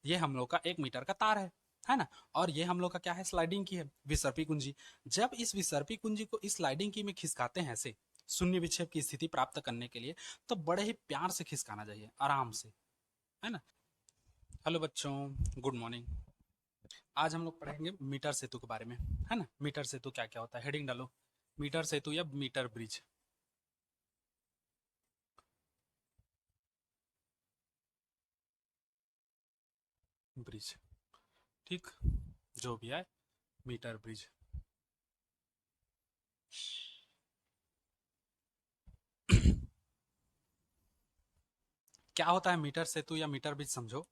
ये हम लोग का 1 मीटर का तार है ना। और ये हम लोग का क्या है, स्लाइडिंग की है, विसर्पी कुंजी। जब इस विसर्पी कुंजी को इस स्लाइडिंग की में खिसकाते हैं ऐसे शून्य विक्षेप की स्थिति प्राप्त करने के लिए, तो बड़े ही प्यार से खिसकाना चाहिए, आराम से, है ना। हेलो बच्चों, गुड मॉर्निंग। आज हम लोग पढ़ेंगे मीटर सेतु के बारे में, है ना। मीटर सेतु क्या क्या होता है, हेडिंग डालो, मीटर सेतु या मीटर ब्रिज। ब्रिज, ठीक, जो भी है, मीटर ब्रिज। क्या होता है मीटर सेतु या मीटर ब्रिज, समझो।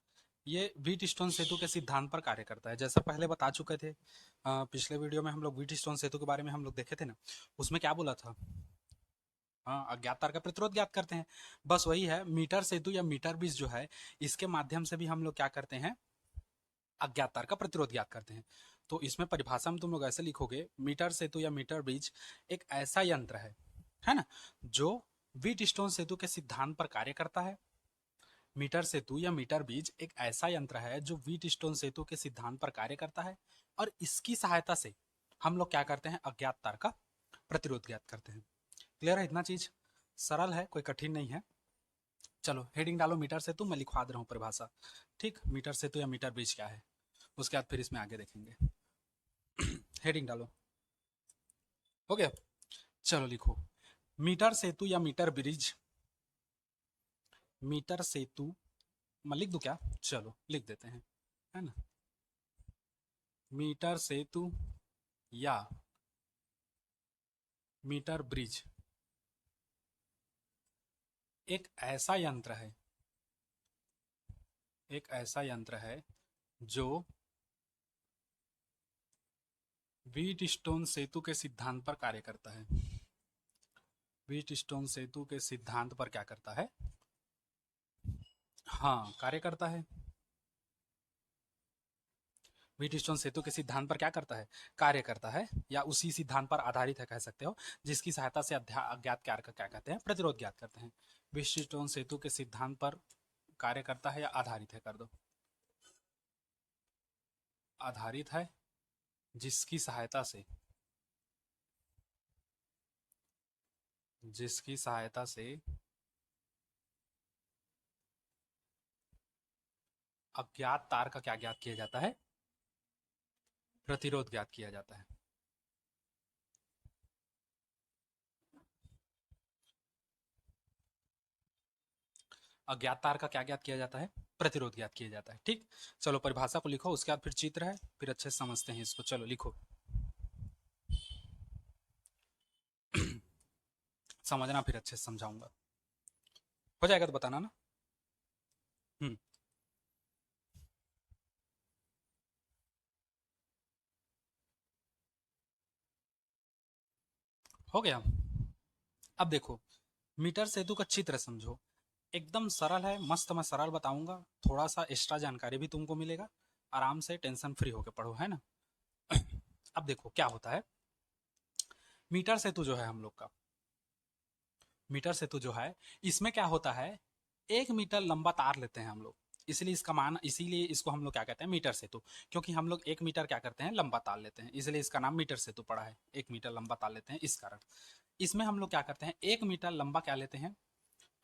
ये व्हीट स्टोन सेतु के सिद्धांत पर कार्य करता है, जैसा पहले बता चुके थे। पिछले वीडियो में हम लोग व्हीट स्टोन सेतु के बारे में हम लोग देखे थे ना। उसमें क्या बोला था, हाँ, अज्ञात तार का प्रतिरोध ज्ञात करते हैं। बस वही है, मीटर सेतु या मीटर ब्रिज जो है, इसके माध्यम से भी हम लोग क्या करते हैं, अज्ञात तार का प्रतिरोध ज्ञात करते हैं। तो इसमें परिभाषा में तुम लोग ऐसे लिखोगे, मीटर सेतु या मीटर ब्रिज एक ऐसा यंत्र है ना, जो व्हीट स्टोन सेतु के सिद्धांत पर कार्य करता है। मीटर सेतु या मीटर ब्रिज एक ऐसा यंत्र है जो व्हीट स्टोन सेतु के सिद्धांत पर कार्य करता है, और इसकी सहायता से हम लोग क्या करते हैं, अज्ञात तार का प्रतिरोध ज्ञात करते हैं। क्लियर है, इतना चीज सरल है, कोई कठिन नहीं है। चलो हेडिंग डालो मीटर सेतु, मैं लिखवा दे रहा हूँ परिभाषा। ठीक, मीटर सेतु या मीटर ब्रिज क्या है, उसके बाद फिर इसमें आगे देखेंगे। हेडिंग डालो, हो गया। चलो लिखो, मीटर सेतु या मीटर ब्रिज, मीटर सेतु, मैं लिख दूं क्या, चलो लिख देते हैं, है ना। मीटर सेतु या मीटर ब्रिज एक ऐसा यंत्र है, एक ऐसा यंत्र है जो व्हीट स्टोन सेतु के सिद्धांत पर कार्य करता है। व्हीट स्टोन सेतु के सिद्धांत पर क्या करता है, हाँ, कार्य करता है। व्हीटस्टोन सेतु के सिद्धांत पर क्या करता है, कार्य करता है, या उसी सिद्धांत पर आधारित है कह सकते हो, जिसकी सहायता से अज्ञात कार्य का क्या कहते हैं, प्रतिरोध ज्ञात करते हैं। व्हीटस्टोन सेतु के सिद्धांत पर कार्य करता है या आधारित है, कर दो, आधारित है, जिसकी सहायता से, जिसकी सहायता से अज्ञात तार का क्या ज्ञात किया जाता है, प्रतिरोध ज्ञात किया जाता है। अज्ञात तार का क्या ज्ञात किया जाता है, प्रतिरोध ज्ञात किया जाता है। ठीक, चलो परिभाषा को लिखो, उसके बाद फिर चित्र है, फिर अच्छे से समझते हैं इसको। चलो लिखो, समझना, फिर अच्छे से समझाऊंगा। हो जाएगा तो बताना ना। हम्म, हो गया। अब देखो, मीटर सेतु का चित्र समझो, एकदम सरल है, मस्त, मैं सरल बताऊंगा, थोड़ा सा एक्स्ट्रा जानकारी भी तुमको मिलेगा, आराम से टेंशन फ्री होके पढ़ो, है ना। अब देखो क्या होता है, मीटर सेतु जो है हम लोग का, मीटर सेतु जो है, इसमें क्या होता है, 1 मीटर लंबा तार लेते हैं हम लोग, इसलिए इसका मान, इसीलिए इसको हम लोग क्या कहते हैं, मीटर सेतु, क्योंकि हम लोग 1 मीटर क्या करते हैं, लंबा तार लेते हैं, इसलिए इसका नाम मीटर सेतु पड़ा है, 1 मीटर लंबा तार लेते हैं इस कारण। इसमें हम लोग क्या करते हैं, 1 मीटर लंबा क्या लेते हैं,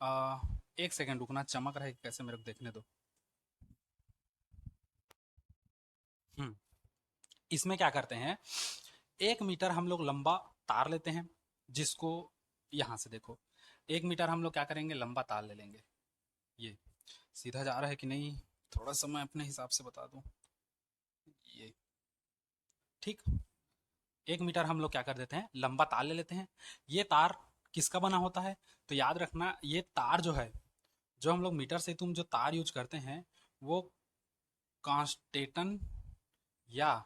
आ, 1 सेकेंड रुकना, चमक रहा है कैसे, मेरे को देखने दो। हम्म, इसमें क्या करते हैं, 1 मीटर हम लोग लंबा तार लेते हैं, जिसको, यहां से देखो, 1 मीटर हम लोग क्या करेंगे, लंबा तार ले लेंगे। ये सीधा जा रहा है कि नहीं, थोड़ा सा मैं अपने हिसाब से बता दूं, ये, ठीक, 1 मीटर हम लोग क्या कर देते हैं, लंबा तार ले लेते हैं। ये तार किसका बना होता है, तो याद रखना, ये तार जो है, जो हम लोग मीटर से तुम जो तार यूज करते हैं, वो कांस्टेटन या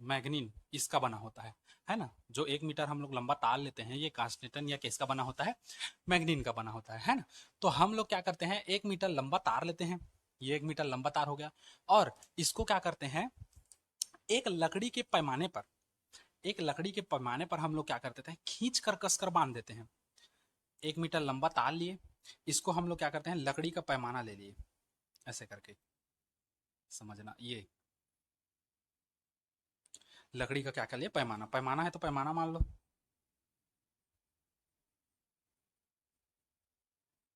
मैग्नीन इसका बना होता है ना। जो 1 मीटर हम लोग लंबा तार लेते हैं, ये कांस्टेटन या किसका बना होता है, मैग्नीन का बना होता है ना। तो हम लोग क्या करते हैं, 1 मीटर लंबा तार लेते हैं, ये 1 मीटर लंबा तार हो गया, और इसको क्या करते हैं, एक लकड़ी के पैमाने पर, एक लकड़ी के पैमाने पर हम लोग क्या कर देते हैं, खींच कर कसकर बांध देते हैं। 1 मीटर लंबा तार लिए, इसको हम लोग क्या करते हैं, लकड़ी का पैमाना ले लिए, ऐसे करके समझना। ये लकड़ी का क्या कर लिया, पैमाना, पैमाना है तो पैमाना मान लो,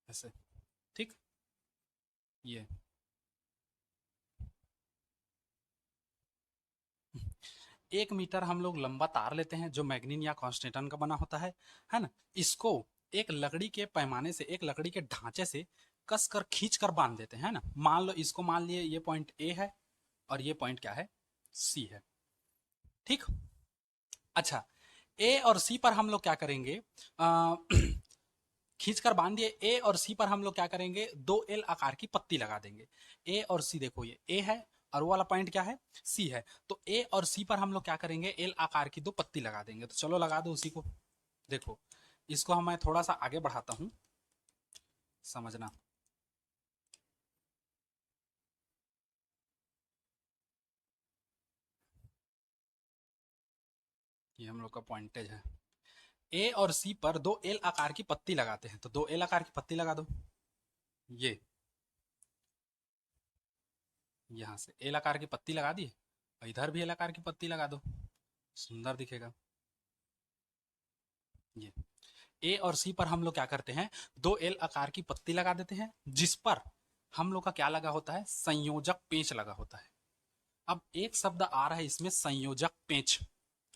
ऐसे। ठीक, ये 1 मीटर हम लोग लंबा तार लेते हैं जो मैग्नीन या कॉन्स्टेंटन का बना होता है ना। इसको एक लकड़ी के पैमाने से, एक लकड़ी के ढांचे से कस कर खींच कर बांध देते हैं ना। मान लो इसको, मान लिए ये पॉइंट ए है और ये पॉइंट क्या है, सी है। ठीक, अच्छा, ए और सी पर हम लोग क्या करेंगे, खींच कर बांध दिए। ए और सी पर हम लोग क्या करेंगे, 2 L आकार की पत्ती लगा देंगे। ए और सी, देखो ये ए है और वो वाला पॉइंट क्या है, सी है। तो ए और सी पर हम लोग क्या करेंगे, एल आकार की 2 पत्ती लगा देंगे। तो चलो लगा दो उसी को। देखो इसको हम मैं थोड़ा सा आगे बढ़ाता हूं, समझना। ये हम लोग का पॉइंटेज है। ए और सी पर 2 L आकार की पत्ती लगाते हैं, तो 2 L आकार की पत्ती लगा दो। ये यहां से एल आकार की पत्ती लगा दी, और इधर भी एल आकार की पत्ती लगा दो, सुंदर दिखेगा। ये ए और सी पर हम लोग क्या करते हैं, 2 L आकार की पत्ती लगा देते हैं, जिस पर हम लोग का क्या लगा होता है, संयोजक पेंच लगा होता है। अब एक शब्द आ रहा है इसमें, संयोजक पेंच,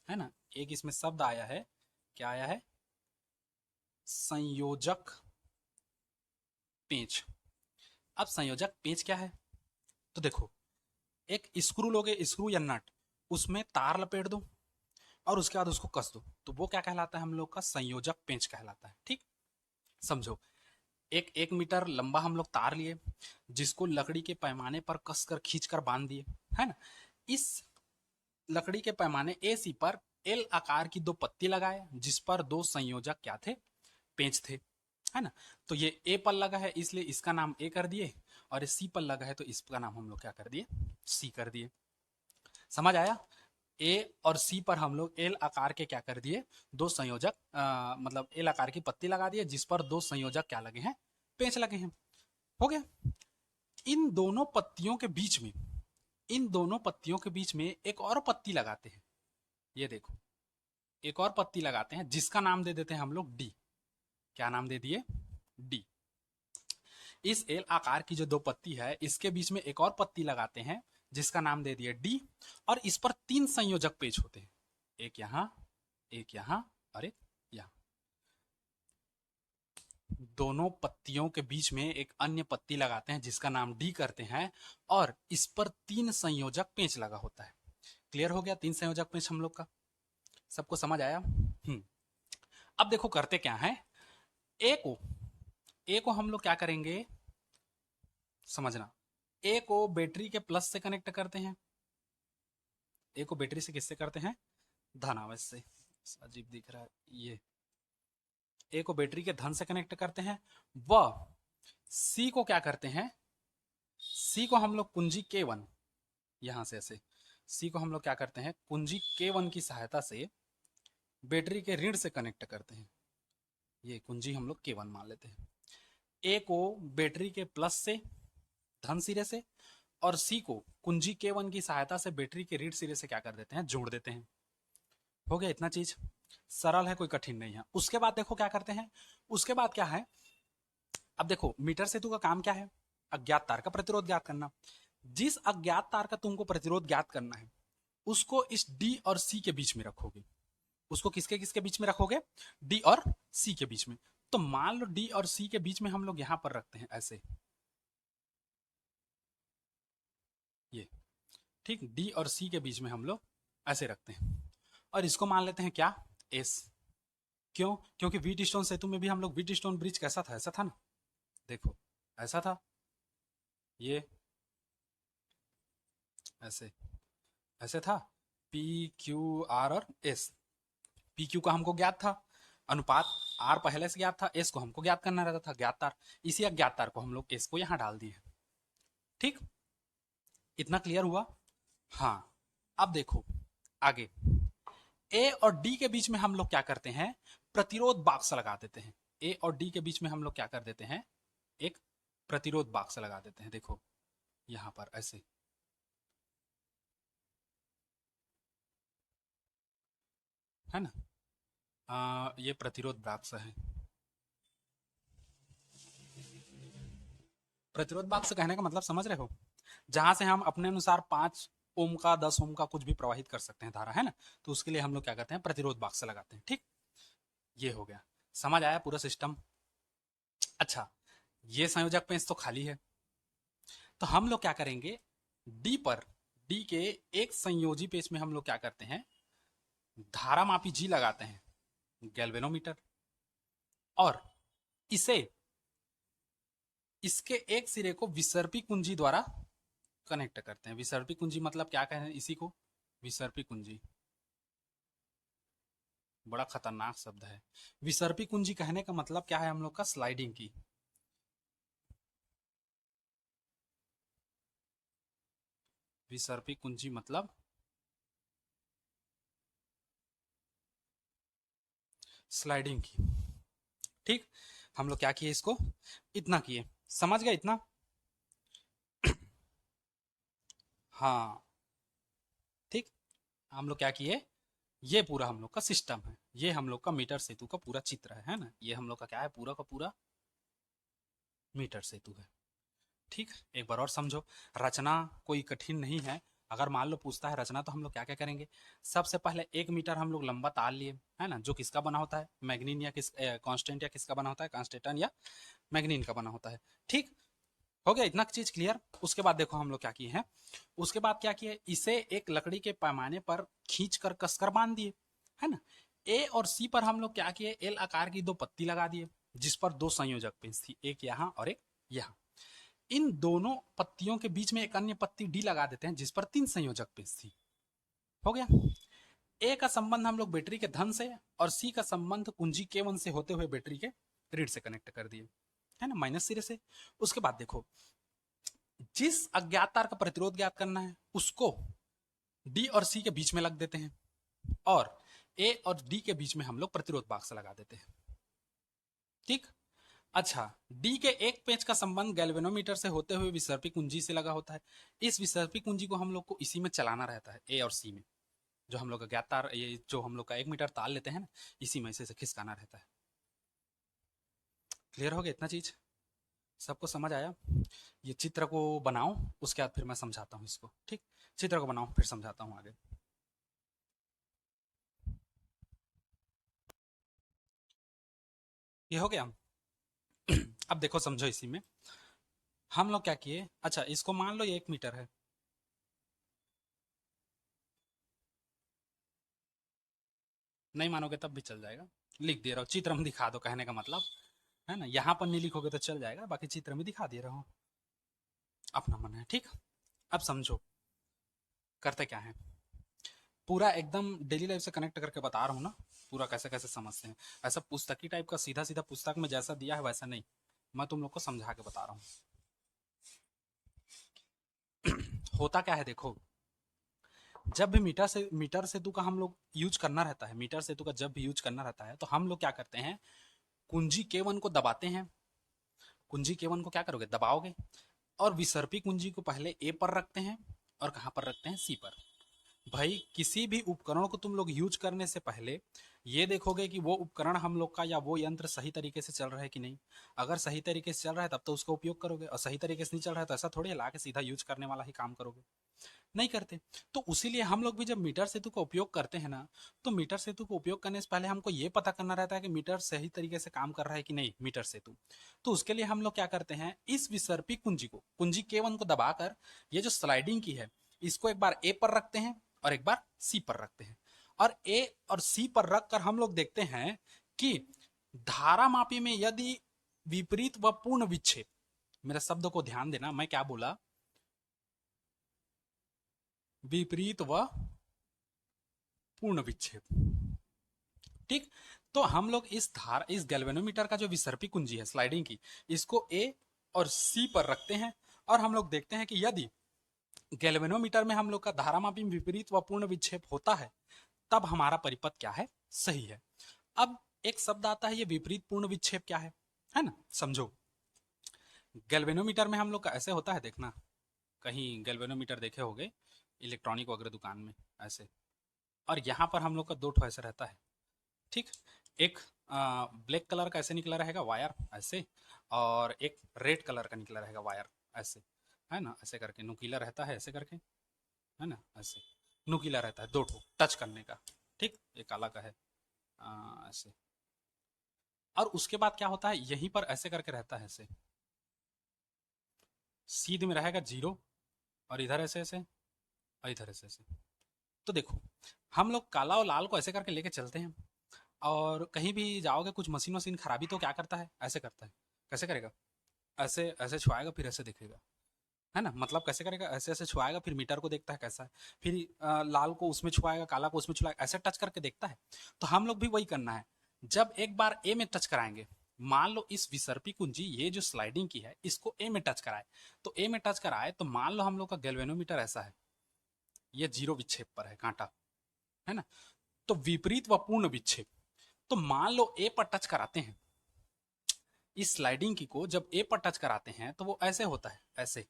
है ना। एक इसमें शब्द आया है, क्या आया है, संयोजक पेंच। अब संयोजक पेंच क्या है, तो देखो, एक स्क्रू लोगे, स्क्रू या नट, उसमें तार लपेट दो और उसके बाद उसको कस दो, तो वो क्या कहलाता है, हम लोग का संयोजक पेंच कहलाता है। ठीक, समझो। 1 मीटर लंबा हम लोग तार लिए, जिसको लकड़ी के पैमाने पर कसकर खींचकर बांध दिए, है ना। इस लकड़ी के पैमाने ए सी पर एल आकार की 2 पत्ती लगाए, जिस पर 2 संयोजक क्या थे, पेंच थे, है ना। तो ये ए पर लगा है इसलिए इसका नाम ए कर दिए, और ये सी पर लगा है तो इसका नाम हम लोग क्या कर दिए, सी कर दिए। समझ आया। ए और सी पर हम लोग एल आकार के क्या कर दिए, 2 संयोजक, मतलब एल आकार की पत्ती लगा दिए, जिस पर 2 संयोजक क्या लगे हैं, पेंच लगे हैं। हो गया। इन दोनों पत्तियों के बीच में, इन दोनों पत्तियों के बीच में एक और पत्ती लगाते हैं। ये देखो, एक और पत्ती लगाते हैं जिसका नाम दे देते हैं हम लोग डी। क्या नाम दे दिए, डी। इस एल आकार की जो 2 पत्ती है, इसके बीच में एक और पत्ती लगाते हैं जिसका नाम दे दिए डी, और इस पर 3 संयोजक पेच होते हैं, एक यहां, एक यहां और एक यहां। दोनों पत्तियों के बीच में एक अन्य पत्ती लगाते हैं जिसका नाम डी करते हैं, और इस पर 3 संयोजक पेंच लगा होता है। क्लियर हो गया, 3 संयोजक पेंच हम लोग का, सबको समझ आया। अब देखो करते क्या है, ए को, ए को हम लोग क्या करेंगे, समझना। ए को बैटरी के प्लस से कनेक्ट करते हैं। ए को बैटरी से किससे करते हैं, धनावेश से, अजीब दिख रहा है ये। ए को बैटरी के धन से कनेक्ट करते हैं, व सी को क्या करते हैं, सी को हम लोग कुंजी K1, यहां से ऐसे, सी को हम लोग क्या करते हैं, कुंजी K1 की सहायता से बैटरी के ऋण से कनेक्ट करते हैं। ये कुंजी हम लोग K1 मान लेते हैं। ए को बैटरी के प्लस से, धन सिरे से, और सी को कुंजी K1 की सहायता से बैटरी के ऋण सिरे से क्या कर देते हैं, जोड़ देते हैं। हो गया इतना चीज, सरल है, कोई कठिन नहीं है। उसके बाद देखो क्या करते हैं, उसके बाद क्या है, अब देखो मीटर सेतु का काम क्या है, अज्ञात तार का प्रतिरोध ज्ञात करना। जिस अज्ञात तार का तुमको प्रतिरोध ज्ञात करना है, उसको इस डी और सी के बीच में रखोगे। उसको किसके किसके बीच में रखोगे, डी और सी के बीच में। तो मान लो डी और सी के बीच में हम लोग यहां पर रखते हैं ऐसे, ये। ठीक, डी और सी के बीच में हम लोग ऐसे रखते हैं, और इसको मान लेते हैं क्या, एस। क्यों, क्योंकि व्हीट स्टोन सेतु में भी हम लोग, व्हीट स्टोन ब्रिज कैसा था, ऐसा था ना, देखो ऐसा था, ये ऐसे, ऐसे था, पी क्यू आर और एस। पी क्यू का हमको ज्ञात था अनुपात, आर पहले से ज्ञात था, एस को हमको ज्ञात करना रहता था, ज्ञात तार। इसी अज्ञात तार को हम लोग एस को यहां डाल दिए। ठीक, इतना क्लियर हुआ। हाँ, अब देखो आगे, ए और डी के बीच में हम लोग क्या करते हैं, प्रतिरोध बॉक्स लगा देते हैं। ए और डी के बीच में हम लोग क्या कर देते हैं, एक प्रतिरोध बॉक्स लगा देते हैं। देखो यहाँ पर ऐसे, है ना। ये प्रतिरोध बाक्स है। प्रतिरोध बाक्स कहने का मतलब समझ रहे हो, जहां से हम अपने अनुसार 5 ओम का 10 ओम का कुछ भी प्रवाहित कर सकते हैं धारा, है ना। तो उसके लिए हम लोग क्या करते हैं, प्रतिरोध बाक्स लगाते हैं। ठीक, ये हो गया। समझ आया पूरा सिस्टम। अच्छा, ये संयोजक पेंच तो खाली है, तो हम लोग क्या करेंगे, डी पर, डी के एक संयोजी पेच में हम लोग क्या करते हैं, धारा मापी जी लगाते हैं, गैल्वेनोमीटर, और इसे, इसके एक सिरे को विसर्पी कुंजी द्वारा कनेक्ट करते हैं। विसर्पी कुंजी मतलब क्या कहें इसी को, विसर्पी कुंजी, बड़ा खतरनाक शब्द है। विसर्पी कुंजी कहने का मतलब क्या है हम लोग का, स्लाइडिंग की। विसर्पी कुंजी मतलब स्लाइडिंग की। ठीक, हम लोग क्या किए, इसको इतना किए, समझ गए इतना। हाँ, ठीक, हम लोग क्या किए, ये पूरा हम लोग का सिस्टम है, ये हम लोग का मीटर सेतु का पूरा चित्र है ना। ये हम लोग का क्या है, पूरा का पूरा मीटर सेतु है। ठीक, एक बार और समझो, रचना कोई कठिन नहीं है। अगर मान लो पूछता है रचना, तो हम लोग क्या क्या करेंगे, सबसे पहले 1 मीटर हम लोग लंबा तार लिए, है ना, जो किसका बना होता है, मैग्नीन या किस कांस्टेंट या किसका बना होता है, कांस्टेटन या मैग्नीन का बना होता है। ठीक, हो गया इतना चीज क्लियर। उसके बाद देखो हम लोग क्या किए हैं, उसके बाद क्या किए, इसे एक लकड़ी के पैमाने पर खींच कर कसकर बांध दिए, है ना। ए और सी पर हम लोग क्या किए, एल आकार की 2 पत्ती लगा दिए, जिस पर 2 संयोजक पिंस थी, एक यहाँ और एक यहाँ। इन दोनों पत्तियों के बीच में एक अन्य पत्ती डी लगा देते हैं, जिस पर 3 संयोजक पिंस थी। हो गया। ए का संबंध हम लोग बैटरी के धन से, और सी का संबंध कुंजी K1 से होते हुए बैटरी के ऋण से कनेक्ट कर दिए, है ना, माइनस सिरे से। उसके बाद देखो, जिस अज्ञात तार का प्रतिरोध ज्ञात करना है, उसको डी और सी के बीच में लग देते हैं, और ए और डी के बीच में हम लोग प्रतिरोध बाक्स लगा देते हैं। ठीक, अच्छा, डी के एक पेच का संबंध गैल्वेनोमीटर से होते हुए विसर्पी कुंजी से लगा होता है। इस विसर्पी कुंजी को हम लोग को इसी में चलाना रहता है, ए और सी में, जो हम लोग का ज्ञात तार, ये जो हम लोग का 1 मीटर तार लेते हैं ना, इसी में से खिसकाना रहता है। क्लियर हो गया इतना चीज, सबको समझ आया। ये चित्र को बनाओ, उसके बाद फिर मैं समझाता हूँ इसको। ठीक, चित्र को बनाओ, फिर समझाता हूँ आगे। ये हो गया। अब देखो समझो, इसी में हम लोग क्या किए, अच्छा इसको मान लो ये 1 मीटर है, नहीं मानोगे तब भी चल जाएगा, लिख दे रहा हूँ, चित्र में दिखा दो, कहने का मतलब, है ना। यहाँ पर नहीं लिखोगे तो चल जाएगा, बाकी चित्र में दिखा दे रहा हूँ, अपना मन है। ठीक, अब समझो करते क्या है, पूरा एकदम डेली लाइफ से कनेक्ट करके बता रहा हूँ ना, पूरा कैसे कैसे समझते हैं। ऐसा पुस्तकी टाइप का सीधा सीधा पुस्तक में जैसा दिया है वैसा नहीं, मैं तुम लोग को समझा के बता रहा हूँ। होता क्या है देखो, जब भी मीटर सेतु का हम लोग यूज करना रहता है, मीटर सेतु का जब भी यूज करना रहता है, तो हम लोग क्या करते हैं, कुंजी K1 को दबाते हैं। कुंजी K1 को क्या करोगे, दबाओगे, और विसर्पी कुंजी को पहले ए पर रखते हैं, और कहाँ पर रखते हैं, सी पर। भाई किसी भी उपकरण को तुम लोग यूज करने से पहले ये देखोगे कि वो उपकरण हम लोग का या वो यंत्र सही तरीके से चल रहा है कि नहीं। अगर सही तरीके से चल रहा है तब तो उसका उपयोग करोगे, और सही तरीके से नहीं चल रहा है तो ऐसा थोड़ी है ला के सीधा यूज करने वाला ही काम करोगे, नहीं करते। तो उसीलिए हम लोग भी जब मीटर सेतु का उपयोग करते हैं ना, तो मीटर सेतु को उपयोग करने से पहले हमको ये पता करना रहता है कि मीटर सही तरीके से काम कर रहा है कि नहीं, मीटर सेतु। तो उसके लिए हम लोग क्या करते हैं, इस विसर्पी कुंजी को, कुंजी K1 को दबाकर, ये जो स्लाइडिंग की है, इसको एक बार ए पर रखते हैं और एक बार सी पर रखते हैं, और ए और सी पर रखकर हम लोग देखते हैं कि धारा मापी में यदि विपरीत व पूर्ण विक्षेप, मेरे शब्द को ध्यान देना, मैं क्या बोला, विपरीत व पूर्ण विक्षेप। ठीक, तो हम लोग इस गैल्वेनोमीटर का जो विसर्पी कुंजी है स्लाइडिंग की, इसको ए और सी पर रखते हैं, और हम लोग देखते हैं कि यदि गैल्वेनोमीटर में हम लोग का धारामापी विपरीत व पूर्ण विक्षेप होता है, तब हमारा परिपथ क्या है, सही है। अब एक शब्द आता है, ये विपरीत पूर्ण विक्षेप क्या है ना, समझो। गैल्वेनोमीटर में हम लोग का ऐसे होता है, देखना कहीं गैल्वेनोमीटर देखे होंगे इलेक्ट्रॉनिक वगैरह दुकान में ऐसे, और यहाँ पर हम लोग का दो ठो ऐसे रहता है, ठीक। एक ब्लैक कलर का ऐसे निकला रहेगा वायर ऐसे, और एक रेड कलर का निकला रहेगा वायर ऐसे, है ना, ऐसे करके नुकीला रहता है ऐसे करके, है ना, ऐसे नुकीला रहता है, दो ठो टच करने का, ठीक। एक काला का है ऐसे, और उसके बाद क्या होता है, यहीं पर ऐसे करके रहता है ऐसे, सीध में रहेगा जीरो, और इधर ऐसे ऐसे, और इधर ऐसे ऐसे। तो देखो, हम लोग काला और लाल को ऐसे करके लेके चलते हैं, और कहीं भी जाओगे कुछ मशीन वशीन खराबी तो क्या करता है, ऐसे करता है। कैसे करेगा, ऐसे ऐसे छुआएगा फिर ऐसे देखेगा, है ना, मतलब कैसे करेगा, ऐसे ऐसे छुआएगा फिर मीटर को देखता है कैसा है, फिर लाल को उसमें छुआएगा, काला को उसमें छुआएगा, ऐसे टच करके देखता है। तो हम लोग भी वही करना है। जब एक बार ए में टच कराएंगे, मान लो इस विसर्पी कुंजी ये जो स्लाइडिंग की है इसको ए में टच कराए, तो ए में टच कराए तो मान लो हम लोग का गैल्वेनोमीटर ऐसा है, ये जीरो विक्षेप पर है कांटा, है ना। तो विपरीत व पूर्ण विक्षेप, तो मान लो ए पर टच कराते हैं, इस स्लाइडिंग की को जब ए पर टच कराते हैं तो वो ऐसे होता है ऐसे,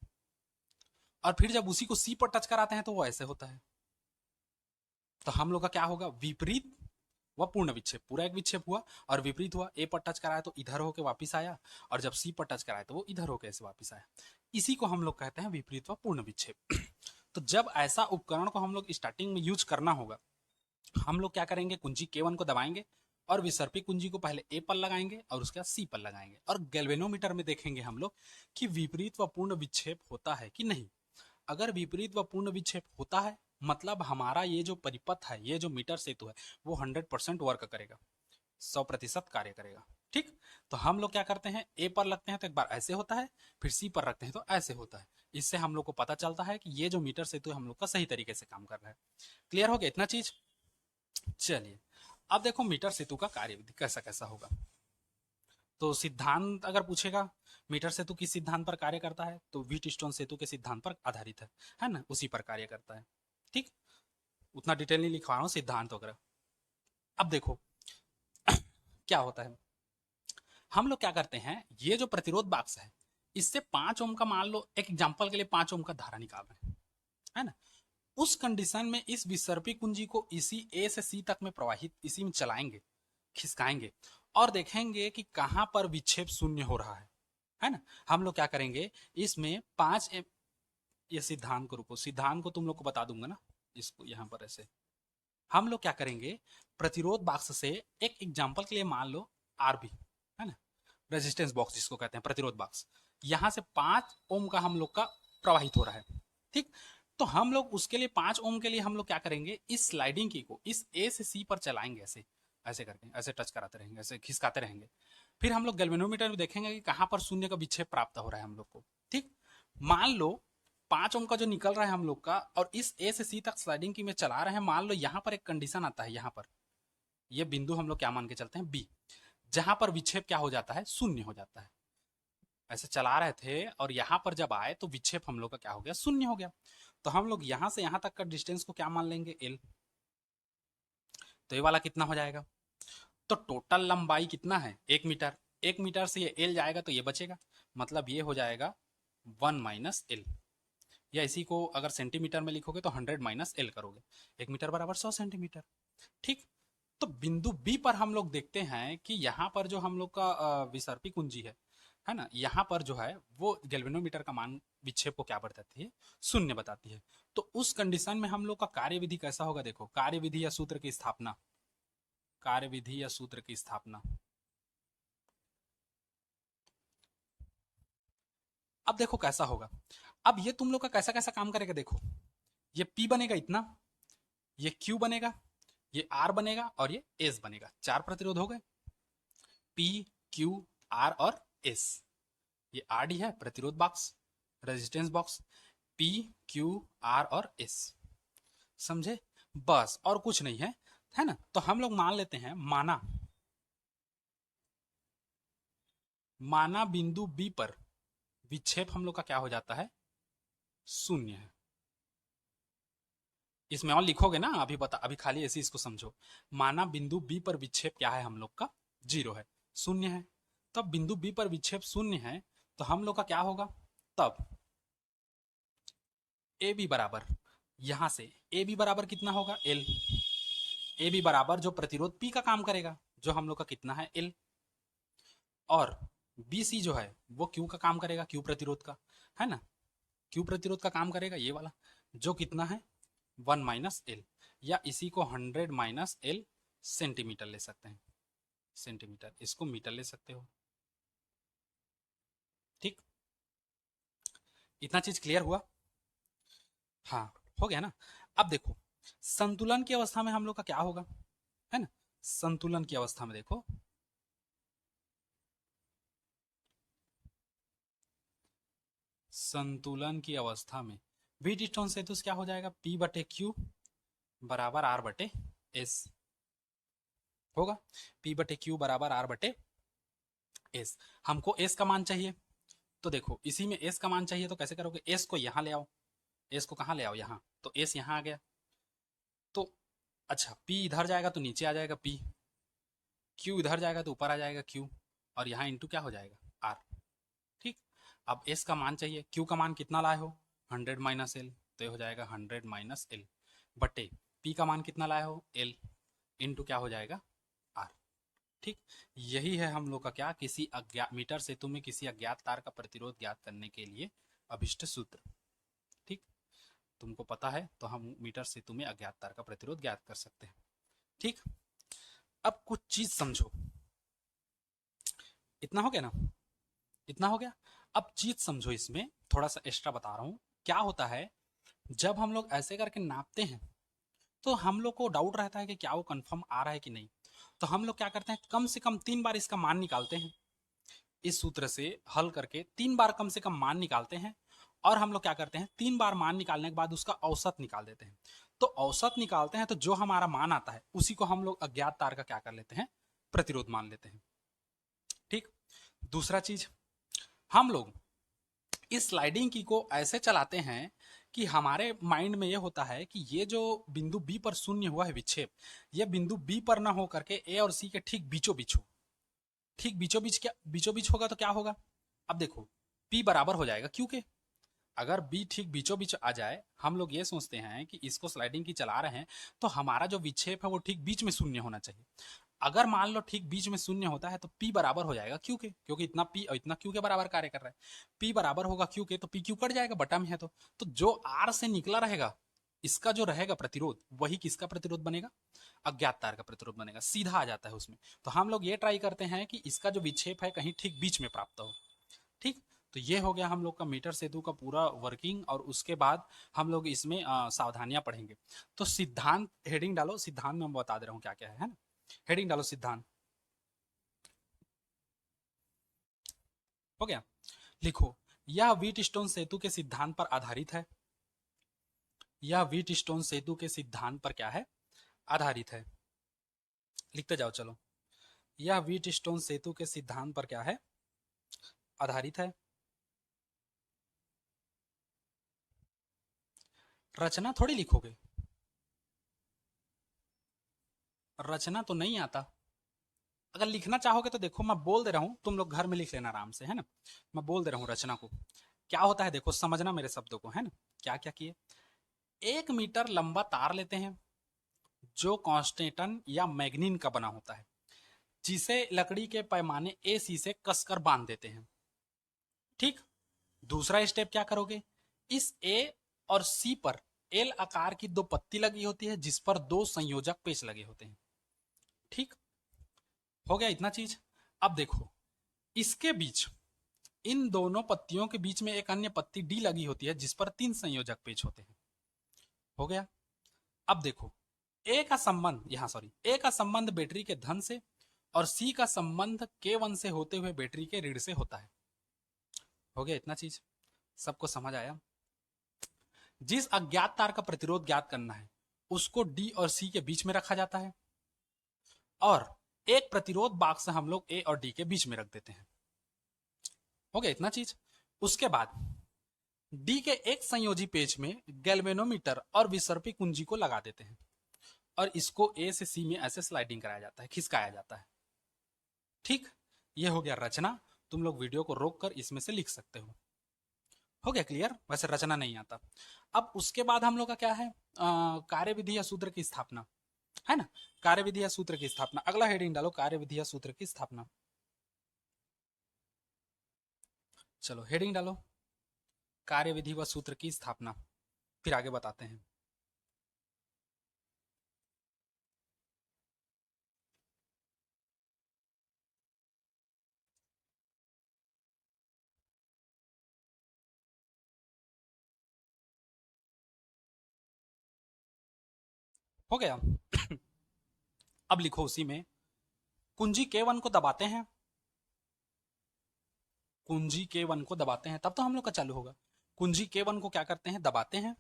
और फिर जब उसी को सी पर टच कराते हैं तो वो ऐसे होता है। तो हम लोग का क्या होगा, विपरीत व पूर्ण विक्षेप, पूरा एक विक्षेप हुआ और विपरीत हुआ, ए पर टच कराया तो इधर होके वापिस आया, और जब सी पर टच कराया तो वो इधर होके ऐसे वापिस आया। इसी को हम लोग कहते हैं विपरीत व पूर्ण विक्षेप। तो जब ऐसा उपकरण को हम लोग स्टार्टिंग में यूज करना होगा, हम लोग क्या करेंगे, कुंजी K1 को दबाएंगे और विसर्पी कुंजी को पहले ए पर लगाएंगे और उसके बाद सी पर लगाएंगे, और गैल्वेनोमीटर में देखेंगे हम लोग कि विपरीत व पूर्ण विक्षेप होता है कि नहीं। अगर विपरीत व पूर्ण विक्षेप होता है, मतलब हमारा ये जो परिपथ है, ये जो मीटर सेतु है, वो 100% वर्क करेगा, 100% कार्य करेगा, ठीक। तो हम लोग क्या करते हैं, ए पर लगते हैं तो एक बार ऐसे होता है, फिर सी पर रखते हैं तो ऐसे होता है। इससे हम लोग को पता चलता है कि ये जो मीटर सेतु है हम लोग का सही तरीके से काम कर रहा है। क्लियर हो गया इतना चीज। चलिए, अब देखो मीटर सेतु का कार्यविधि कैसा कैसा होगा। तो सिद्धांत अगर पूछेगा, मीटर सेतु किस सिद्धांत पर कार्य करता है, तो व्हीट स्टोन सेतु के सिद्धांत पर आधारित है ना, उसी पर कार्य करता है, ठीक। उतना डिटेल नहीं लिखवा रहा हूँ, सिद्धांत वगैरह। अब देखो क्या होता है, हम लोग क्या करते हैं, ये जो प्रतिरोध बॉक्स है इससे 5 ओम का, मान लो एक एग्जांपल के लिए 5 ओम का धारा निकाल रहे हैं, है ना। उस कंडीशन में इस विसर्पी कुंजी को इसी ए से सी तक में प्रवाहित, इसी में चलाएंगे, खिसकाएंगे, और देखेंगे कि कहां पर विक्षेप शून्य हो रहा है ना। हम लोग क्या करेंगे, इसमें 5 ये सिद्धांत को, रुको सिद्धांत को तुम लोग को बता दूंगा ना, इसको यहां पर ऐसे हम लोग क्या करेंगे, प्रतिरोध बॉक्स से एक एग्जांपल के लिए मान लो आरबी, है ना, रेजिस्टेंस बॉक्स जिसको कहते हैं प्रतिरोध बॉक्स, यहां से 5 ओम का हम लोग का प्रवाहित हो रहा है, ठीक। तो हम लोग उसके लिए 5 ओम के लिए हम लोग क्या करेंगे, इस स्लाइडिंग की को इस ए से सी पर चलाएंगे ऐसे, ऐसे करके ऐसे टच कराते रहेंगे, ऐसे खिसकाते रहेंगे। फिर हम लोग गैल्वेनोमीटर में देखेंगे कि कहां पर शून्य का विक्षेप प्राप्त हो रहा है हम लोग को, ठीक। मान लो 5 ओम का जो निकल रहा है हम लोग का, और इस ए से सी तक स्लाइडिंग की में चला रहे हैं, मान लो यहाँ पर एक कंडीशन आता है, यहाँ पर ये बिंदु हम लोग क्या मान के चलते हैं, बी, जहां पर विक्षेप क्या हो जाता है, शून्य हो जाता है। ऐसे चला रहे थे और यहाँ पर जब आए तो विक्षेप हम लोग का क्या हो गया, शून्य हो गया। तो हम लोग यहाँ से यहाँ तक का डिस्टेंस को क्या मान लेंगे, एल। तो ये वाला कितना हो जाएगा, तो टोटल लंबाई कितना है, 1 मीटर। 1 मीटर से ये एल जाएगा तो ये बचेगा, मतलब ये हो जाएगा 1 - एल। या इसी को अगर सेंटीमीटर में लिखोगे तो 100 - एल करोगे, 1 मीटर बराबर 100 सेंटीमीटर, ठीक। तो बिंदु बी पर हम लोग देखते हैं कि यहाँ पर जो हम लोग का विसर्पी कुंजी है ना, यहाँ पर जो है वो गैल्वेनोमीटर का मान विक्षेप को क्या बताती है, शून्य बताती है। तो उस कंडीशन में हम लोग का कार्यविधि कैसा होगा, देखो कार्यविधि या सूत्र की स्थापना, कार्यविधि या सूत्र की स्थापना। अब देखो कैसा होगा, अब ये तुम लोग का कैसा कैसा काम करेगा, देखो ये P बनेगा इतना, ये Q बनेगा, ये R बनेगा, और ये S बनेगा। 4 प्रतिरोध हो गए, P, Q, R और S। ये RD है प्रतिरोध box, resistance box, P, Q, R और S। समझे, बस और कुछ नहीं है ना। तो हम लोग मान लेते हैं, माना बिंदु B पर विक्षेप हम लोग का क्या हो जाता है, शून्य है। इसमें और लिखोगे ना, अभी बता, अभी खाली ऐसे इसको समझो। माना बिंदु बी पर विक्षेप क्या है हम लोग का, 0 है, शून्य है। तब बिंदु बी पर विक्षेप शून्य है, तो हम लोग का क्या होगा, तब ए बी बराबर, यहां से ए बी बराबर कितना होगा एल, ए बी बराबर जो प्रतिरोध पी का काम करेगा, जो हम लोग का कितना है एल, और बी सी जो है वो क्यू का काम करेगा, क्यू प्रतिरोध का, है ना, क्यू प्रतिरोध का काम करेगा ये वाला, जो कितना है 1 माइनस एल, या इसी को 100 माइनस एल सेंटीमीटर ले सकते हैं, सेंटीमीटर, इसको मीटर ले सकते हो। ठीक, इतना चीज क्लियर हुआ? हाँ, हो गया ना। अब देखो संतुलन की अवस्था में हम लोग का क्या होगा, है ना, संतुलन की अवस्था में देखो, संतुलन की अवस्था में वीट स्टोन से तो क्या हो जाएगा, P बटे क्यू बराबर R बटे एस होगा, P बटे क्यू बराबर R बटे एस। हमको एस का मान चाहिए, तो देखो इसी में एस का मान चाहिए तो कैसे करोगे, एस को यहां ले आओ, एस को कहां ले आओ यहाँ, तो एस यहां आ गया, तो अच्छा P इधर जाएगा तो नीचे आ जाएगा P, Q इधर जाएगा तो ऊपर आ जाएगा Q, और यहाँ इंटू क्या हो जाएगा R। ठीक, अब S का मान चाहिए, Q का मान कितना लाए हो 100 माइनस एल, तो ये हो जाएगा 100 माइनस एल बटे P का मान कितना लाए हो L, इंटू क्या हो जाएगा R। ठीक, यही है हम लोग का क्या, किसी अज्ञात मीटर सेतु में किसी अज्ञात तार का प्रतिरोध ज्ञात करने के लिए अभिष्ट सूत्र। ठीक, तुमको पता है तो हम मीटर सेतु में अज्ञात तार का प्रतिरोध ज्ञात कर सकते हैं। ठीक, अब कुछ चीज समझो, इतना हो गया ना, इतना हो गया। अब चीज समझो, इसमें थोड़ा सा एक्स्ट्रा बता रहा हूं, क्या होता है जब हम लोग ऐसे करके नापते हैं तो हम लोग को डाउट रहता है कि क्या वो कंफर्म आ रहा है कि नहीं, तो हम लोग क्या करते हैं कम से कम 3 बार इसका मान निकालते हैं, इस सूत्र से हल करके 3 बार कम से कम मान निकालते हैं, और हम लोग क्या करते हैं 3 बार मान निकालने के बाद उसका औसत निकाल देते हैं, तो औसत निकालते हैं तो जो हमारा मान आता है उसी को हम लोग अज्ञात तार का क्या कर लेते हैं, प्रतिरोध मान लेते हैं। ठीक, दूसरा चीज, हम लोग इस स्लाइडिंग की को ऐसे चलाते हैं कि हमारे माइंड में ये होता है कि ये जो बिंदु बी पर शून्य हुआ है विक्षेप, ये बिंदु बी पर ना हो करके ए और सी के ठीक बीचों बीच हो, ठीक बीचों बीच, क्या बीचों बीच होगा तो क्या होगा, अब देखो P बराबर हो जाएगा Q के, अगर B ठीक बीचों बीच आ जाए, हम लोग ये सोचते हैं कि इसको स्लाइडिंग की चला रहे हैं तो हमारा जो विक्षेप है वो ठीक बीच में शून्य होना चाहिए, अगर मान लो ठीक बीच में शून्य होता है तो P बराबर हो जाएगा Q के, क्योंकि इतना P और इतना Q के बराबर कार्य कर रहा है, P बराबर होगा Q के, तो P Q कट जाएगा, बटा में है तो जो R से निकला रहेगा इसका जो रहेगा प्रतिरोध, वही किसका प्रतिरोध बनेगा, अज्ञात तार का प्रतिरोध बनेगा, सीधा आ जाता है उसमें। तो हम लोग ये ट्राई करते हैं कि इसका जो विक्षेप है कहीं ठीक बीच में प्राप्त हो। ठीक, तो ये हो गया हम लोग का मीटर सेतु का पूरा वर्किंग, और उसके बाद हम लोग इसमें सावधानियां पढ़ेंगे। तो सिद्धांत हेडिंग डालो, सिद्धांत में मैं बता दे रहा हूँ क्या क्या है ना, हेडिंग डालो सिद्धांत, हो गया, लिखो यह व्हीट स्टोन सेतु के सिद्धांत पर आधारित है, यह व्हीट स्टोन सेतु के सिद्धांत पर क्या है, आधारित है, लिखते जाओ चलो, यह व्हीट स्टोन सेतु के सिद्धांत पर क्या है, आधारित है। रचना थोड़ी लिखोगे, रचना तो नहीं आता, अगर लिखना चाहोगे तो देखो मैं बोल दे रहा हूं, तुम लोग घर में लिख लेना आराम से, है ना, मैं बोल दे रहा हूं रचना को क्या होता है, देखो समझना मेरे शब्दों को, है ना, क्या क्या किए, 1 मीटर लंबा तार लेते हैं जो कॉन्स्टेंटन या मैग्नीन का बना होता है, जिसे लकड़ी के पैमाने ए सी से कसकर बांध देते हैं। ठीक, दूसरा स्टेप क्या करोगे, इस ए और सी पर एल आकार की 2 पत्ती लगी होती है जिस पर 2 संयोजक पेच लगे होते हैं। ठीक, हो गया इतना चीज। अब देखो इसके बीच, इन दोनों पत्तियों के बीच में एक अन्य पत्ती डी लगी होती है जिस पर 3 संयोजक पेच होते हैं। हो गया, अब देखो ए का संबंध यहाँ सॉरी ए का संबंध बैटरी के धन से और सी का संबंध K1 से होते हुए बैटरी के ऋण से होता है। हो गया इतना चीज, सबको समझ आया। जिस अज्ञात तार का प्रतिरोध ज्ञात करना है उसको डी और सी के बीच में रखा जाता है, और एक प्रतिरोध बाक्स हम लोग ए और डी के बीच में रख देते हैं। हो गया इतना चीज। उसके बाद डी के एक संयोजी पेज में गैल्वेनोमीटर और विसर्पी कुंजी को लगा देते हैं, और इसको ए से सी में ऐसे स्लाइडिंग कराया जाता है, खिसकाया जाता है। ठीक, ये हो गया रचना, तुम लोग वीडियो को रोक कर इसमें से लिख सकते हो। हो गया क्लियर, वैसे रचना नहीं आता। अब उसके बाद हम लोग का क्या है, कार्यविधि या सूत्र की स्थापना, है ना। कार्यविधि या सूत्र की स्थापना, अगला हेडिंग डालो, कार्यविधि या सूत्र की स्थापना। चलो हेडिंग डालो, कार्यविधि व सूत्र की स्थापना, फिर आगे बताते हैं। हो गया। अब लिखो उसी में, कुंजी K1 को दबाते हैं, कुंजी K1 को दबाते हैं, तब तो हम लोग का चालू होगा। कुंजी K1 को क्या करते हैं, दबाते हैं,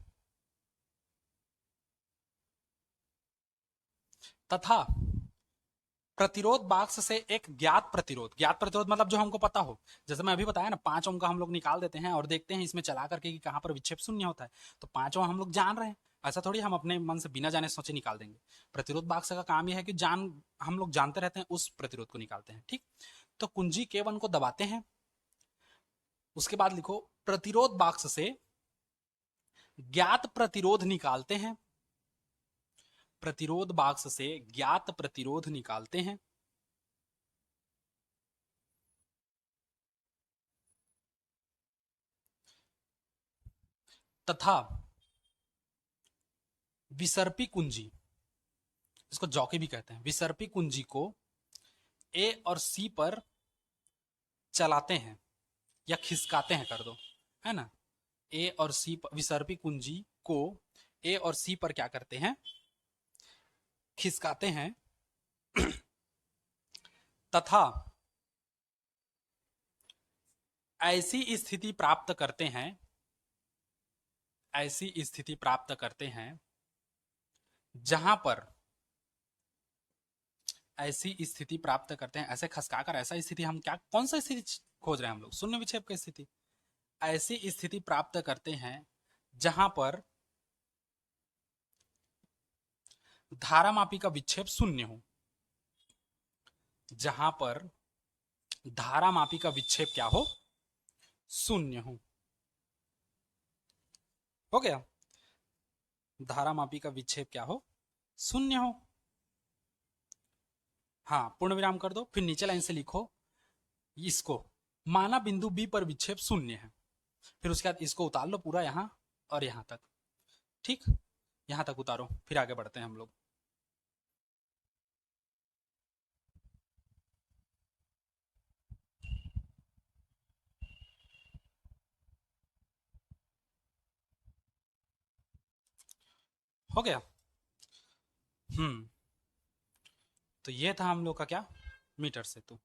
तथा प्रतिरोध बाक्स से एक ज्ञात प्रतिरोध, ज्ञात प्रतिरोध मतलब जो हमको पता हो, जैसे मैं अभी बताया ना 5 ओम का हम लोग निकाल देते हैं और देखते हैं इसमें चला करके कि कहां पर विक्षेप शून्य होता है, तो 5 ओम हम लोग जान रहे हैं, ऐसा थोड़ी हम अपने मन से बिना जाने सोचे निकाल देंगे। प्रतिरोध बाक्स का काम यह है कि हम लोग जानते रहते हैं, उस प्रतिरोध को निकालते हैं, ठीक। तो कुंजी K1 को दबाते हैं, उसके बाद लिखो प्रतिरोध बाक्स से ज्ञात प्रतिरोध निकालते हैं, प्रतिरोध बाक्स से ज्ञात प्रतिरोध निकालते हैं, तथा विसर्पी कुंजी, इसको जॉकी भी कहते हैं, विसर्पी कुंजी को ए और सी पर चलाते हैं या खिसकाते हैं, कर दो, है ना। ए और सी पर, विसर्पी कुंजी को ए और सी पर क्या करते हैं, खिसकाते हैं, तथा ऐसी स्थिति प्राप्त करते हैं, ऐसी स्थिति प्राप्त करते हैं जहां पर, ऐसी स्थिति प्राप्त करते हैं, ऐसे खसकाकर ऐसा स्थिति, हम क्या, कौन सा स्थिति खोज रहे हैं हम लोग, शून्य विक्षेप की स्थिति। ऐसी स्थिति प्राप्त करते हैं जहां पर धारामापी का विक्षेप शून्य हो, जहां पर धारामापी का विक्षेप क्या हो, शून्य हो गया, धारामापी का विक्षेप क्या हो, शून्य हो। हाँ पूर्ण विराम कर दो, फिर नीचे लाइन से लिखो इसको, माना बिंदु बी पर विक्षेप शून्य है, फिर उसके बाद इसको उतार लो पूरा यहां और यहां तक, ठीक, यहां तक उतारो, फिर आगे बढ़ते हैं हम लोग। हो गया। हम्म, तो ये था हम लोग का क्या, मीटर सेतु।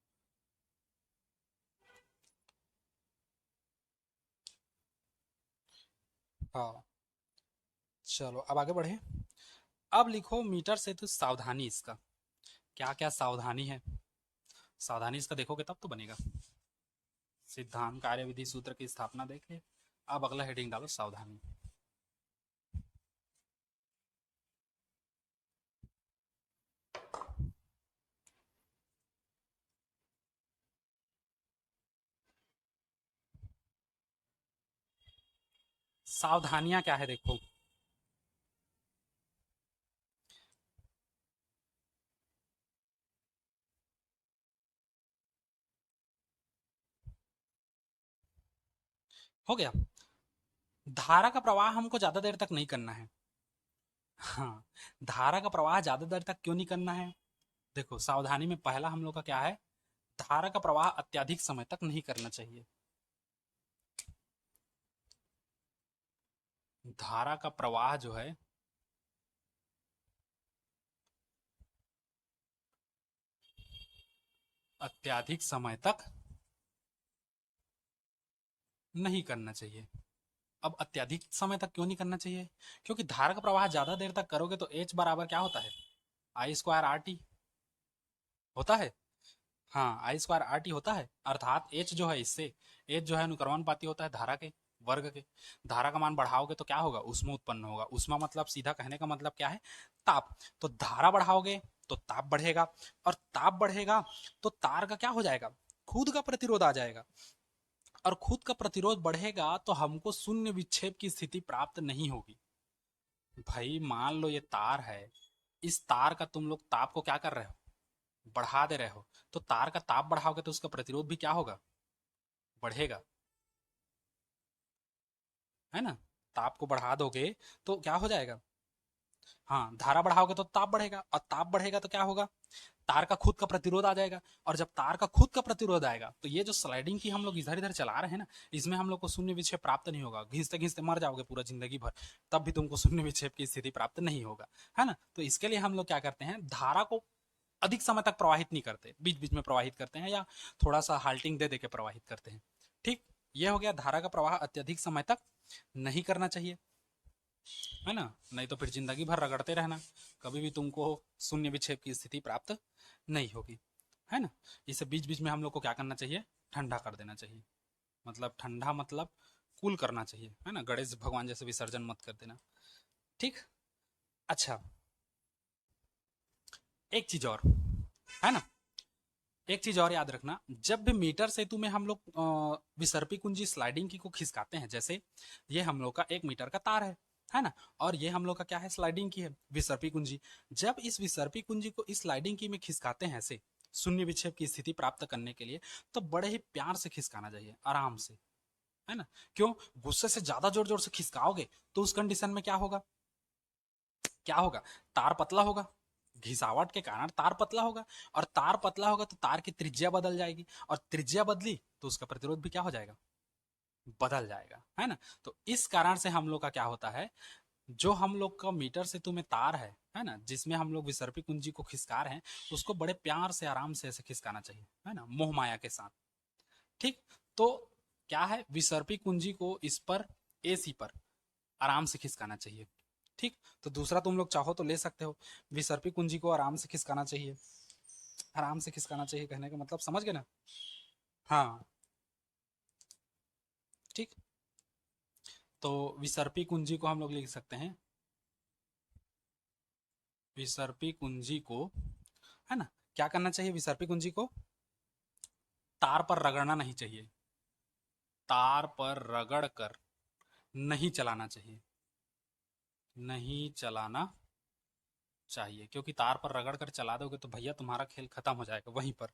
हाँ चलो अब आगे बढ़े। अब लिखो मीटर सेतु सावधानी, इसका क्या क्या सावधानी है, सावधानी इसका देखोगे तब तो बनेगा। सिद्धांत कार्यविधि सूत्र की स्थापना देख ले, अब अगला हेडिंग डालो सावधानी। सावधानियां क्या है देखो, हो गया। धारा का प्रवाह हमको ज्यादा देर तक नहीं करना है। हाँ, धारा का प्रवाह ज्यादा देर तक क्यों नहीं करना है, देखो सावधानी में पहला हम लोग का क्या है, धारा का प्रवाह अत्यधिक समय तक नहीं करना चाहिए। धारा का प्रवाह जो है अत्यधिक समय तक नहीं करना चाहिए। अब अत्यधिक समय तक क्यों नहीं करना चाहिए, क्योंकि धारा का प्रवाह ज्यादा देर तक करोगे तो H बराबर क्या होता है, आई स्क्वायर आर टी होता है। हाँ आई स्क्वायर आर टी होता है, अर्थात H जो है इससे, H जो है अनुक्रमणपाती होता है धारा के वर्ग के। धारा का मान बढ़ाओगे तो क्या होगा, ऊष्मा उत्पन्न होगा, ऊष्मा मतलब सीधा कहने का मतलब क्या है, ताप। तो धारा बढ़ाओगे तो ताप बढ़ेगा, और ताप बढ़ेगा तो तार का क्या हो जाएगा, खुद का प्रतिरोध आ जाएगा। और खुद का प्रतिरोध बढ़ेगा तो हमको शून्य विक्षेप की स्थिति प्राप्त नहीं होगी। भाई मान लो ये तार है, इस तार का तुम लोग ताप को क्या कर रहे हो, बढ़ा दे रहे हो, तो तार का ताप बढ़ाओगे तो उसका प्रतिरोध भी क्या होगा, बढ़ेगा, है ना। ताप को बढ़ा दोगे तो क्या हो जाएगा, हाँ धारा बढ़ाओगे तो ताप बढ़ेगा, और ताप बढ़ेगा तो क्या होगा, तार का खुद का प्रतिरोध आ जाएगा। और जब तार का खुद का प्रतिरोध आएगा तो ये जो स्लाइडिंग की हम लोग इधर इधर चला रहे हैं ना, इसमें हम लोग को शून्य विक्षेप प्राप्त नहीं होगा, घिसते घिसते मर जाओगे पूरा जिंदगी भर, तब भी तुमको शून्य विक्षेप की स्थिति प्राप्त नहीं होगा, है ना। तो इसके लिए हम लोग क्या करते हैं, धारा को अधिक समय तक प्रवाहित नहीं करते, बीच बीच में प्रवाहित करते हैं या थोड़ा सा हाल्टिंग दे दे के प्रवाहित करते हैं। ठीक, ये हो गया, धारा का प्रवाह अत्यधिक समय तक नहीं करना चाहिए, है ना, नहीं तो फिर जिंदगी भर रगड़ते रहना, कभी भी तुमको शून्य विक्षेप की स्थिति प्राप्त नहीं होगी, है ना। इसे बीच बीच में हम लोग को क्या करना चाहिए, ठंडा कर देना चाहिए, मतलब ठंडा मतलब कूल करना चाहिए, है ना, गणेश भगवान जैसे विसर्जन मत कर देना। ठीक, अच्छा एक चीज और, है ना, एक चीज और याद रखना, जब भी मीटर सेतु में हम लोग विसर्पी कुंजी स्लाइडिंग की को खिसकाते हैं, जैसे ये हम लोग का 1 मीटर का तार है ना, और ये हम लोग का क्या है, स्लाइडिंग की है विसर्पी कुंजी। जब इस विसर्पी कुंजी को इस स्लाइडिंग की में खिसकाते हैं ऐसे शून्य विक्षेप की स्थिति प्राप्त करने के लिए, तो बड़े ही प्यार से खिसकाना चाहिए, आराम से, है ना। क्यों, गुस्से से ज्यादा जोर जोर से खिसकाओगे तो उस कंडीशन में क्या होगा, क्या होगा, तार पतला होगा, घिसावट के कारण तार पतला होगा, और तार पतला होगा तो तार की त्रिज्या बदल जाएगी, और त्रिज्या बदली तो उसका प्रतिरोध भी क्या हो जाएगा, बदल जाएगा, है ना। तो इस कारण से हम लोग का क्या होता है, जो हम लोग का मीटर सेतु में तार है ना, जिसमें हम लोग विसर्पी कुंजी को खिसका रहे हैं, उसको बड़े प्यार से आराम से ऐसे खिसकाना चाहिए, है ना, मोह माया के साथ। ठीक, तो क्या है, विसर्पी कुंजी को इस पर एसी पर आराम से खिसकाना चाहिए। ठीक, तो दूसरा तुम लोग चाहो तो ले सकते हो, विसर्पी कुंजी को आराम से खिसकाना चाहिए, आराम से खिसकाना चाहिए कहने का मतलब समझ गए ना। हाँ, ठीक, तो विसर्पी कुंजी को हम लोग लिख सकते हैं, विसर्पी कुंजी को, है ना, क्या करना चाहिए, विसर्पी कुंजी को तार पर रगड़ना नहीं चाहिए, तार पर रगड़ कर नहीं चलाना चाहिए, नहीं चलाना चाहिए, क्योंकि तार पर रगड़ कर चला दोगे तो भैया तुम्हारा खेल खत्म हो जाएगा वहीं पर।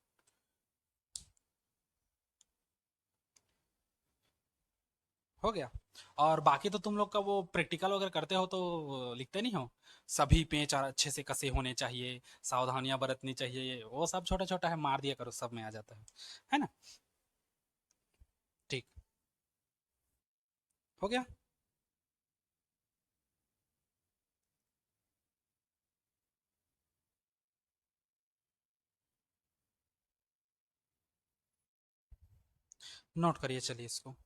हो गया, और बाकी तो तुम लोग का वो प्रैक्टिकल वगैरह करते हो तो लिखते नहीं हो, सभी पेंच अच्छे से कसे होने चाहिए, सावधानियां बरतनी चाहिए, वो सब छोटा छोटा है, मार दिया करो, सब में आ जाता है ना। ठीक, हो गया, नोट करिए चलिए इसको।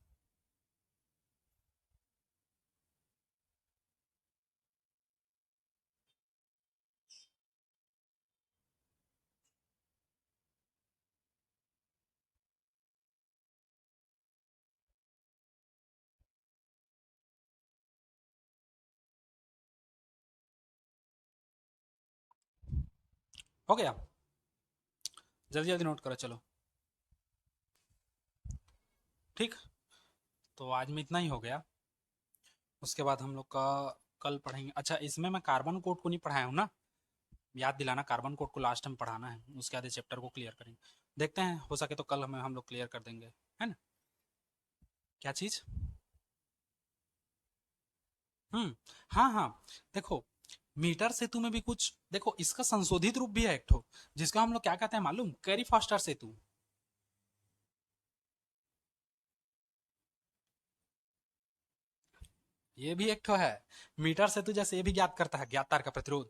हो गया, जल्दी जल्दी नोट करो चलो। ठीक, तो आज में इतना ही हो गया, उसके बाद हम लोग का कल पढ़ेंगे। अच्छा, इसमें मैं कार्बन कोड को नहीं पढ़ाया हूँ ना, याद दिलाना, कार्बन कोड को लास्ट में पढ़ाना है, उसके बाद चैप्टर को क्लियर करेंगे। देखते हैं, हो सके तो कल हमें हम लोग क्लियर कर देंगे, है ना। क्या चीज़, हाँ हाँ, देखो मीटर सेतु में भी कुछ, देखो इसका संशोधित रूप भी है एक ठो, जिसका हम लोग क्या कहते हैं मालूम, कैरी फास्टर सेतु। ये भी एक ठो है, मीटर सेतु जैसे ये भी ज्ञात करता है ज्ञात तार का प्रतिरोध,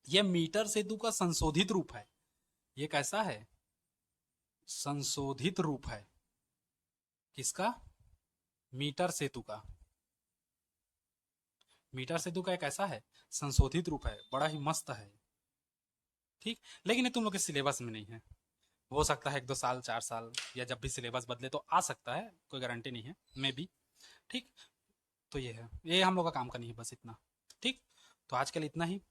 ये मीटर सेतु का संशोधित रूप है। ये कैसा है, संशोधित रूप है, किसका, मीटर सेतु का, मीटर सेतु का एक ऐसा है, संशोधित रूप है, बड़ा ही मस्त है। ठीक, लेकिन ये तुम लोग के सिलेबस में नहीं है, हो सकता है 1-2 साल 4 साल या जब भी सिलेबस बदले तो आ सकता है, कोई गारंटी नहीं है, मे बी। ठीक, तो ये है, ये हम लोग का काम का नहीं है, बस इतना। ठीक, तो आज के लिए इतना ही,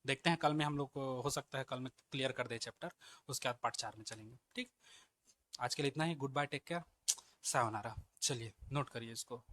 देखते हैं कल में हम लोग को, हो सकता है कल में क्लियर कर दे चैप्टर, उसके बाद पार्ट 4 में चलेंगे। ठीक, आज के लिए इतना ही, गुड बाय, टेक केयर, सायोनारा। चलिए नोट करिए इसको।